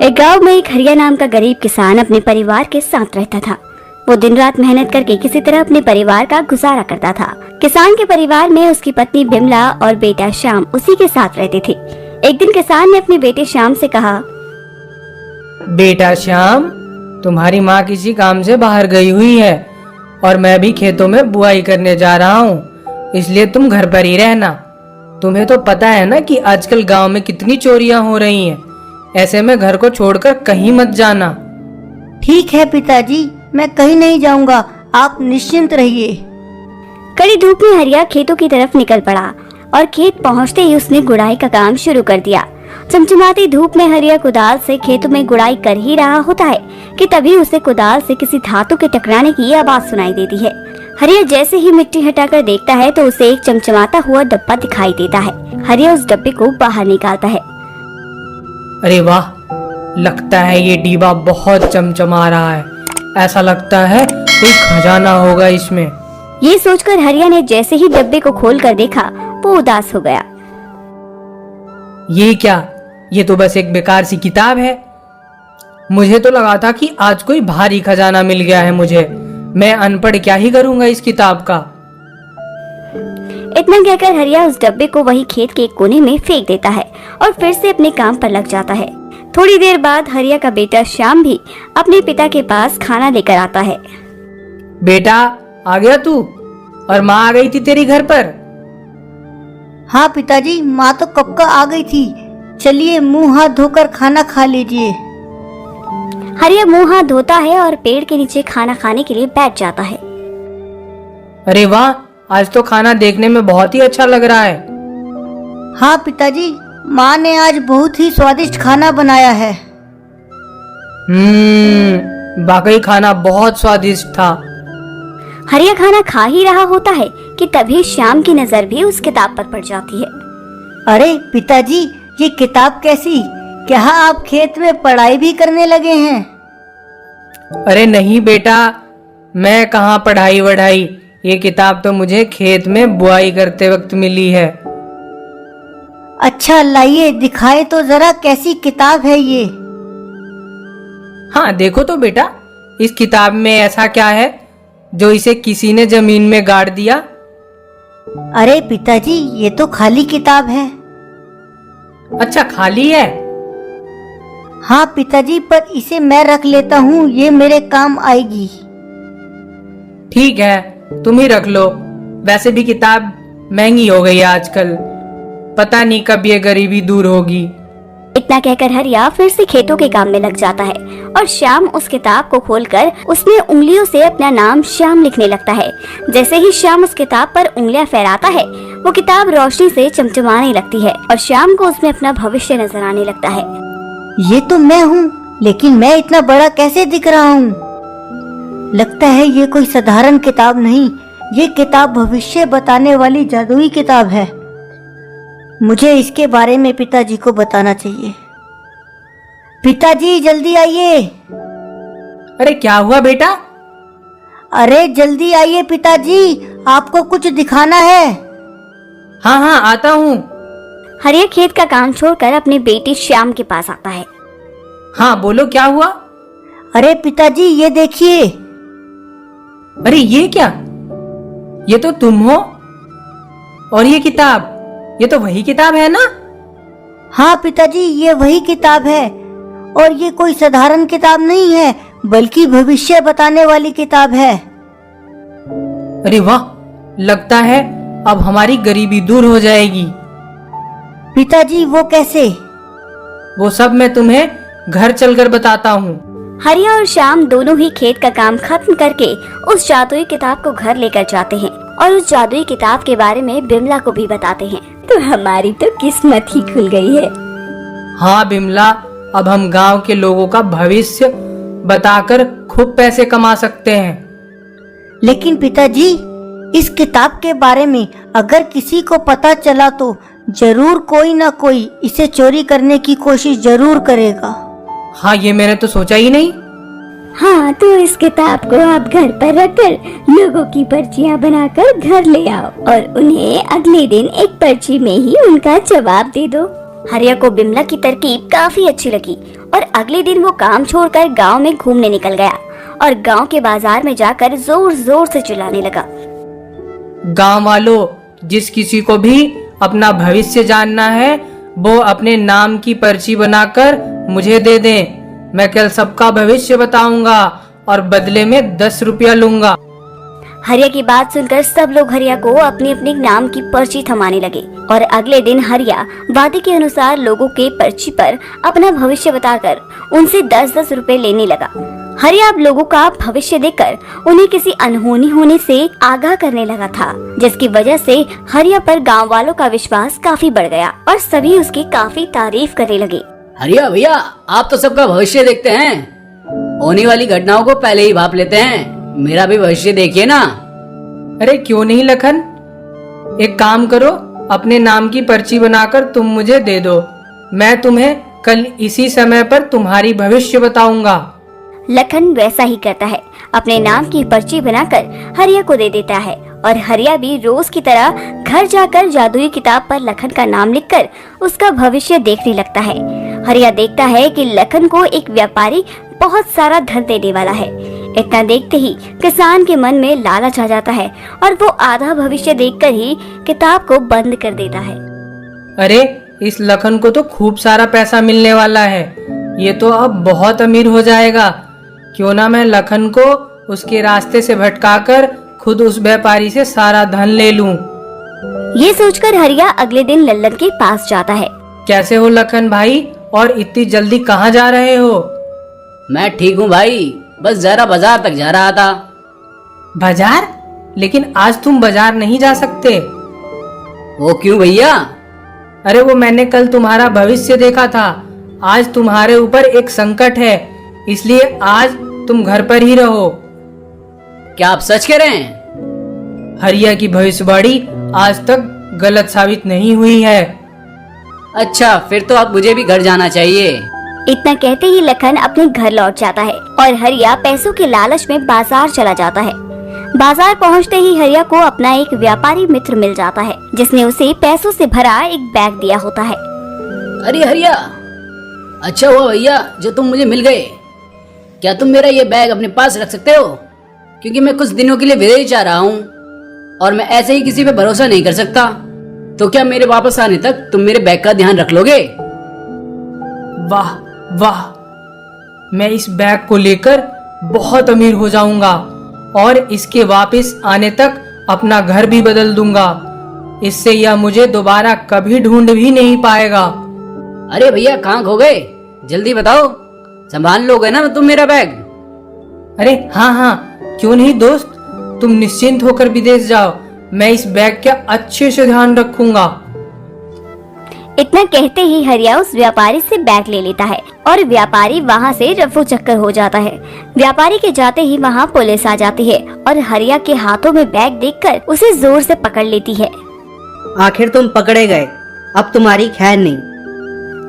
एक गांव में एक हरिया नाम का गरीब किसान अपने परिवार के साथ रहता था। वो दिन रात मेहनत करके किसी तरह अपने परिवार का गुजारा करता था। किसान के परिवार में उसकी पत्नी बिमला और बेटा श्याम उसी के साथ रहते थे। एक दिन किसान ने अपने बेटे श्याम से कहा, बेटा श्याम, तुम्हारी माँ किसी काम से बाहर गई हुई है और मैं भी खेतों में बुआई करने जा रहा हूँ, इसलिए तुम घर पर ही रहना। तुम्हें तो पता है ना कि आजकल गांव में कितनी चोरियां हो रही हैं। ऐसे में घर को छोड़कर कहीं मत जाना। ठीक है पिताजी, मैं कहीं नहीं जाऊंगा, आप निश्चिंत रहिए। कड़ी धूप में हरिया खेतों की तरफ निकल पड़ा और खेत पहुंचते ही उसने गुड़ाई का काम शुरू कर दिया। चमचमाती धूप में हरिया कुदाल से खेतों में गुड़ाई कर ही रहा होता है कि तभी उसे कुदाल से किसी धातु के टकराने की आवाज सुनाई देती है। हरिया जैसे ही मिट्टी हटाकर देखता है तो उसे एक चमचमाता हुआ डब्बा दिखाई देता है। हरिया उस डब्बे को बाहर निकालता है। अरे वाह, लगता है ये डिब्बा बहुत चमचमा रहा है। ऐसा लगता है कोई खजाना होगा इसमें। ये सोचकर हरिया ने जैसे ही डब्बे को खोलकर देखा वो उदास हो गया। ये क्या? ये तो बस एक बेकार सी किताब है। मुझे तो लगा था कि आज कोई भारी खजाना मिल गया है मुझे। मैं अनपढ़ क्या ही करूंगा इस किताब का। इतना कहकर हरिया उस डब्बे को वही खेत के एक कोने में फेंक देता है और फिर से अपने काम पर लग जाता है। थोड़ी देर बाद हरिया का बेटा श्याम भी अपने पिता के पास खाना लेकर आता है। बेटा, आ गया तू? और माँ आ गई थी तेरी घर पर? हाँ पिताजी, माँ तो कब का आ गई थी। चलिए मुंह हाथ धोकर खाना खा लीजिए। हरिया मुंह हाथ धोता है और पेड़ के नीचे खाना खाने के लिए बैठ जाता है। अरे वाह, आज तो खाना देखने में बहुत ही अच्छा लग रहा है। हाँ पिताजी, माँ ने आज बहुत ही स्वादिष्ट खाना बनाया है। वाकई खाना बहुत स्वादिष्ट था। हरिया खाना खा ही रहा होता है कि तभी श्याम की नजर भी उस किताब पर पड़ जाती है। अरे पिताजी, ये किताब कैसी? क्या आप खेत में पढ़ाई भी करने लगे हैं? अरे नहीं बेटा, मैं कहाँ पढ़ाई वढ़ाई। ये किताब तो मुझे खेत में बुआई करते वक्त मिली है। अच्छा लाइए, दिखाए तो जरा कैसी किताब है ये। हाँ देखो तो बेटा, इस किताब में ऐसा क्या है जो इसे किसी ने जमीन में गाड़ दिया? अरे पिताजी, ये तो खाली किताब है। अच्छा, खाली है? हाँ पिताजी, पर इसे मैं रख लेता हूँ, ये मेरे काम आएगी। ठीक है, तुम ही रख लो। वैसे भी किताब महंगी हो गई है आजकल, पता नहीं कब ये गरीबी दूर होगी। इतना कहकर हरिया फिर से खेतों के काम में लग जाता है और श्याम उस किताब को खोलकर उसमें उंगलियों से अपना नाम श्याम लिखने लगता है। जैसे ही श्याम उस किताब पर उंगलियां फहराता है, वो किताब रोशनी से चमचमाने लगती है और श्याम को उसमें अपना भविष्य नजर आने लगता है। ये तो मैं हूँ, लेकिन मैं इतना बड़ा कैसे दिख रहा हूँ? लगता है ये कोई साधारण किताब नहीं, ये किताब भविष्य बताने वाली जादुई किताब है। मुझे इसके बारे में पिताजी को बताना चाहिए। पिताजी जल्दी आइए। अरे क्या हुआ बेटा? अरे जल्दी आइए पिताजी, आपको कुछ दिखाना है। हाँ हाँ, आता हूँ। हरिया खेत का काम छोड़कर अपने बेटे श्याम के पास आता है। हाँ बोलो, क्या हुआ? अरे पिताजी ये देखिए। अरे ये क्या? ये तो तुम हो। और ये किताब, ये तो वही किताब है ना? हाँ पिताजी, ये वही किताब है और ये कोई साधारण किताब नहीं है, बल्कि भविष्य बताने वाली किताब है। अरे वाह, लगता है अब हमारी गरीबी दूर हो जाएगी। पिताजी वो कैसे? वो सब मैं तुम्हें घर चलकर बताता हूँ। हरिया और श्याम दोनों ही खेत का काम खत्म करके उस जादुई किताब को घर लेकर जाते हैं और उस जादुई किताब के बारे में बिमला को भी बताते हैं। तो हमारी तो किस्मत ही खुल गई है। हाँ बिमला, अब हम गांव के लोगों का भविष्य बताकर खूब पैसे कमा सकते हैं। लेकिन पिताजी, इस किताब के बारे में अगर किसी को पता चला तो जरूर कोई ना कोई इसे चोरी करने की कोशिश जरूर करेगा। हाँ, ये मैंने तो सोचा ही नहीं। हाँ, तो इस किताब को आप घर पर रखकर लोगों की पर्चियाँ बनाकर घर ले आओ और उन्हें अगले दिन एक पर्ची में ही उनका जवाब दे दो। हरिया को बिमला की तरकीब काफी अच्छी लगी और अगले दिन वो काम छोड़कर गांव में घूमने निकल गया और गांव के बाजार में जाकर जोर जोर से चिल्लाने लगा। गांव वालों, जिस किसी को भी अपना भविष्य जानना है वो अपने नाम की पर्ची बनाकर मुझे दे दें। मैं कल सबका भविष्य बताऊंगा और बदले में 10 रुपया लूंगा। हरिया की बात सुनकर सब लोग हरिया को अपनी अपनी नाम की पर्ची थमाने लगे और अगले दिन हरिया वादे के अनुसार लोगों के पर्ची पर अपना भविष्य बताकर उनसे 10-10 रुपए लेने लगा। हरिया अब लोगों का भविष्य देखकर उन्हें किसी अनहोनी होने से आगाह करने लगा था, जिसकी वजह से हरिया पर गांव वालों का विश्वास काफी बढ़ गया और सभी उसकी काफी तारीफ करने लगे। हरिया भैया, आप तो सबका भविष्य देखते हैं, होने वाली घटनाओं को पहले ही भाप लेते हैं। मेरा भी भविष्य देखिए ना। अरे क्यों नहीं लखन, एक काम करो, अपने नाम की पर्ची बनाकर तुम मुझे दे दो। मैं तुम्हें कल इसी समय पर तुम्हारी भविष्य बताऊंगा। लखन वैसा ही करता है, अपने नाम की पर्ची बनाकर हरिया को दे देता है और हरिया भी रोज की तरह घर जाकर जादुई किताब पर लखन का नाम लिखकर उसका भविष्य देखने लगता है। हरिया देखता है कि लखन को एक व्यापारी बहुत सारा धन देने वाला है। इतना देखते ही किसान के मन में लालच आ जाता है और वो आधा भविष्य देखकर ही किताब को बंद कर देता है। अरे इस लखन को तो खूब सारा पैसा मिलने वाला है, ये तो अब बहुत अमीर हो जाएगा। क्यों ना मैं लखन को उसके रास्ते से भटकाकर खुद उस व्यापारी से सारा धन ले लूं। ये सोचकर हरिया अगले दिन लल्लन के पास जाता है। कैसे हो लखन भाई, और इतनी जल्दी कहाँ जा रहे हो? मैं ठीक हूँ भाई, बस जरा बाजार तक जा रहा था। बाजार? लेकिन आज तुम बाजार नहीं जा सकते। वो क्यों भैया? अरे वो मैंने कल तुम्हारा भविष्य देखा था। आज तुम्हारे ऊपर एक संकट है, इसलिए आज तुम घर पर ही रहो। क्या आप सच कह रहे हैं? हरिया की भविष्यवाणी आज तक गलत साबित नहीं हुई है। अच्छा, फिर तो अब मुझे भी घर जाना चाहिए। इतना कहते ही लखन अपने घर लौट जाता है और हरिया पैसों के लालच में बाजार चला जाता है। बाजार पहुंचते ही हरिया को अपना एक व्यापारी मित्र मिल जाता है, जिसने उसे पैसों से भरा एक बैग दिया होता है। अरे हरिया, अच्छा हुआ भैया जो तुम मुझे मिल गए। क्या तुम मेरा ये बैग अपने पास रख सकते हो? क्योंकि मैं कुछ दिनों के लिए विदेश जा रहा हूँ और मैं ऐसे ही किसी पे भरोसा नहीं कर सकता। तो क्या मेरे वापस आने तक तुम मेरे बैग का ध्यान रख लोगे? वाह वाह, मैं इस बैग को लेकर बहुत अमीर हो जाऊंगा और इसके वापस आने तक अपना घर भी बदल दूंगा। इससे यह मुझे दोबारा कभी ढूंढ भी नहीं पाएगा। अरे भैया, कहाँ खो गए? जल्दी बताओ, संभाल लोगे ना तुम मेरा बैग? अरे हाँ हाँ, क्यों नहीं दोस्त, तुम निश्चिंत होकर विदेश जाओ, मैं इस बैग का अच्छे से ध्यान रखूंगा। इतना कहते ही हरिया उस व्यापारी से बैग ले लेता है और व्यापारी वहाँ से रफू चक्कर हो जाता है। व्यापारी के जाते ही वहाँ पुलिस आ जाती है और हरिया के हाथों में बैग देखकर उसे जोर से पकड़ लेती है। आखिर तुम पकड़े गए, अब तुम्हारी खैर नहीं।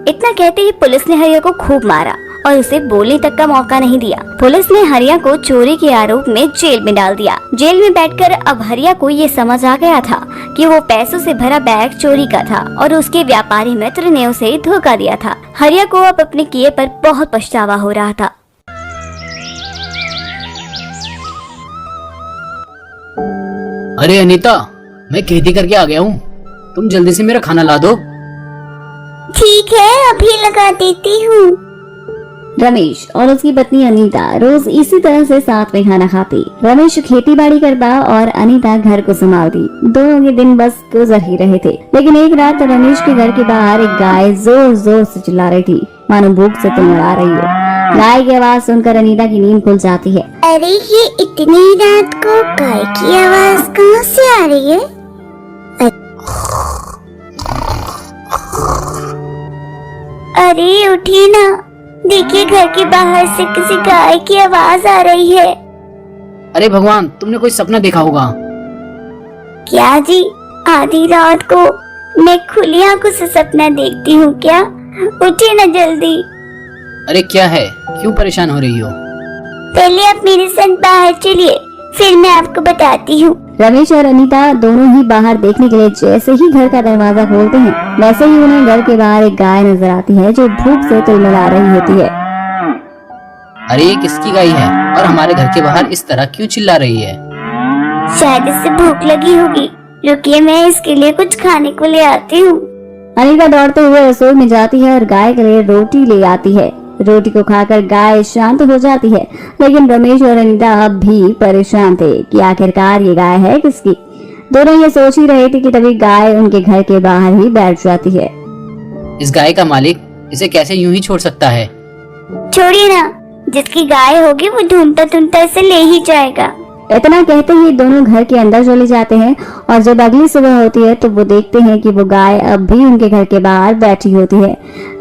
इतना कहते ही पुलिस ने हरिया को खूब मारा और उसे बोलने तक का मौका नहीं दिया। पुलिस ने हरिया को चोरी के आरोप में जेल में डाल दिया। जेल में बैठकर अब हरिया को ये समझ आ गया था कि वो पैसों से भरा बैग चोरी का था और उसके व्यापारी मित्र ने उसे धोखा दिया था। हरिया को अब अपने किए पर बहुत पछतावा हो रहा था। अरे अनीता, मैं खेती करके आ गया हूँ, तुम जल्दी से मेरा खाना ला दो। ठीक है, अभी लगा देती हूँ। रमेश और उसकी पत्नी अनीता रोज इसी तरह से साथ में खाना खाती। रमेश खेती बाड़ी करता और अनीता घर को संभालती। दोनों के दिन बस गुजर ही रहे थे। लेकिन एक रात रमेश के घर के बाहर एक गाय जोर जोर से चिल्ला रही थी, मानो भूख से तुड़वा रही हो। गाय की आवाज सुनकर अनीता की नींद खुल जाती है। अरे ये इतनी रात को गाय की आवाज कहाँ से आ रही है? अरे उठिए ना, देखिए घर के बाहर से किसी गाय की आवाज आ रही है। अरे भगवान, तुमने कोई सपना देखा होगा। क्या जी, आधी रात को मैं खुली आंखों से सपना देखती हूँ क्या? उठिए ना जल्दी। अरे क्या है, क्यों परेशान हो रही हो? पहले आप मेरे संग बाहर चलिए, फिर मैं आपको बताती हूँ। रमेश और अनीता दोनों ही बाहर देखने के लिए जैसे ही घर का दरवाजा खोलते हैं, वैसे ही उन्हें घर के बाहर एक गाय नजर आती है जो धूप से तिलमिला रही होती है। अरे ये किसकी गाय है और हमारे घर के बाहर इस तरह क्यों चिल्ला रही है? शायद इससे भूख लगी होगी। रुकिए, मैं इसके लिए कुछ खाने को ले आती हूँ। अनीता दौड़ते हुए रसोई में जाती है और गाय के लिए रोटी ले आती है। रोटी को खाकर गाय शांत हो जाती है, लेकिन रमेश और अनीता अब भी परेशान थे कि आखिरकार ये गाय है किसकी। दोनों ये सोच ही रहे थे कि तभी गाय उनके घर के बाहर ही बैठ जाती है। इस गाय का मालिक इसे कैसे यूं ही छोड़ सकता है? छोड़िए ना, जिसकी गाय होगी वो ढूंढता ढूंढता इसे ले ही जाएगा। इतना कहते ही दोनों घर के अंदर चले जाते हैं और जब अगली सुबह होती है तो वो देखते हैं कि वो गाय अब भी उनके घर के बाहर बैठी होती है।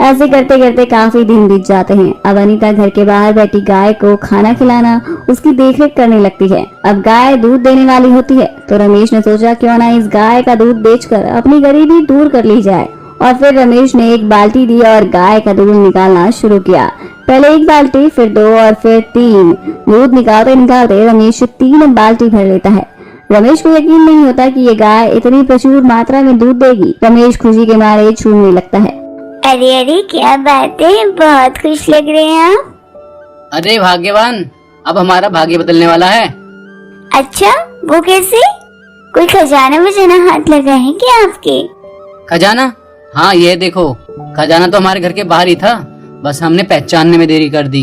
ऐसे करते करते काफी दिन बीत जाते हैं। अब अनीता घर के बाहर बैठी गाय को खाना खिलाना, उसकी देखरेख करने लगती है। अब गाय दूध देने वाली होती है तो रमेश ने सोचा क्यों ना इस गाय का दूध बेचकर अपनी गरीबी दूर कर ली जाए। और फिर रमेश ने एक बाल्टी दी और गाय का दूध निकालना शुरू किया। पहले एक बाल्टी, फिर 2 और फिर 3। दूध निकालते निकालते रमेश 3 बाल्टी भर लेता है। रमेश को यकीन नहीं होता कि ये गाय इतनी प्रचुर मात्रा में दूध देगी। रमेश खुशी के मारे झूमने लगता है। अरे अरे, क्या बात है, बहुत खुश लग रहे हैं आप। अरे भाग्यवान, अब हमारा भाग्य बदलने वाला है। अच्छा, वो कैसे? कोई खजाना वजाना हाथ लगा है क्या आपके? खजाना? हाँ ये देखो, खजाना तो हमारे घर के बाहर ही था, बस हमने पहचानने में देरी कर दी।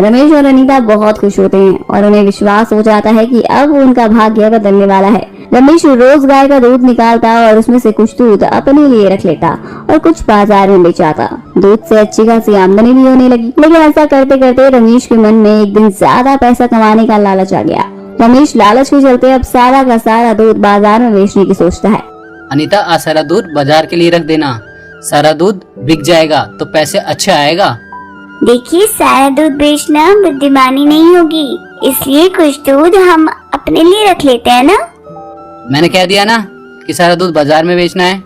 रमेश और अनीता बहुत खुश होते हैं और उन्हें विश्वास हो जाता है कि अब उनका भाग्य बदलने वाला है। रमेश रोज गाय का दूध निकालता और उसमें से कुछ दूध अपने लिए रख लेता और कुछ बाजार में बेचाता। दूध से अच्छी खासी आमदनी भी होने लगी। लेकिन ऐसा करते करते रमेश के मन में एक दिन ज्यादा पैसा कमाने का लालच आ गया। रमेश लालच के चलते अब सारा का सारा दूध बाजार में बेचने की सोचता है। अनीता, आज सारा दूध बाजार के लिए रख देना। सारा दूध बिक जाएगा तो पैसे अच्छे आएगा। देखिए, सारा दूध बेचना बुद्धिमानी नहीं होगी, इसलिए कुछ दूध हम अपने लिए रख लेते हैं ना। मैंने कह दिया ना कि सारा दूध बाजार में बेचना है।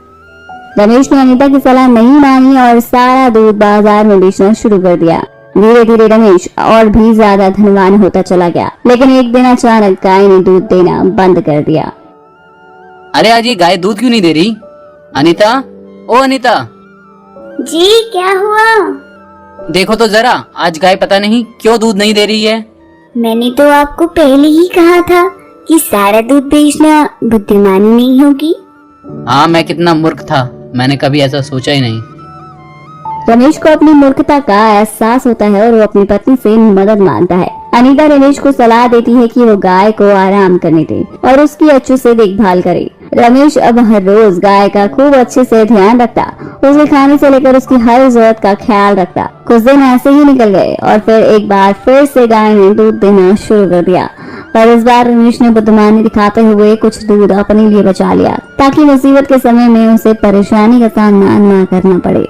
रमेश ने अनीता की सलाह नहीं मानी और सारा दूध बाजार में बेचना शुरू कर दिया। धीरे धीरे रमेश और भी ज्यादा धनवान होता चला गया। लेकिन एक दिन अचानक गाय ने दूध देना बंद कर दिया। अरे आज ये गाय दूध क्यों नहीं दे रही? अनीता, ओ अनीता, जी क्या हुआ? देखो तो जरा, आज गाय पता नहीं क्यों दूध नहीं दे रही है। मैंने तो आपको पहले ही कहा था कि सारा दूध बेचना बुद्धिमानी नहीं होगी। हाँ, मैं कितना मूर्ख था, मैंने कभी ऐसा सोचा ही नहीं। रमेश को अपनी मूर्खता का एहसास होता है और वो अपनी पत्नी से मदद मांगता है। अनीता रमेश को सलाह देती है कि वो गाय को आराम करने दे और उसकी अच्छे से देखभाल करे। रमेश अब हर रोज गाय का खूब अच्छे से ध्यान रखता, उसके खाने से लेकर उसकी हर जरूरत का ख्याल रखता। कुछ दिन ऐसे ही निकल गए और फिर एक बार फिर से गाय ने दूध देना शुरू कर दिया। पर इस बार रमेश ने बुद्धिमानी दिखाते हुए कुछ दूध अपने लिए बचा लिया ताकि मुसीबत के समय में उसे परेशानी का सामना न करना पड़े।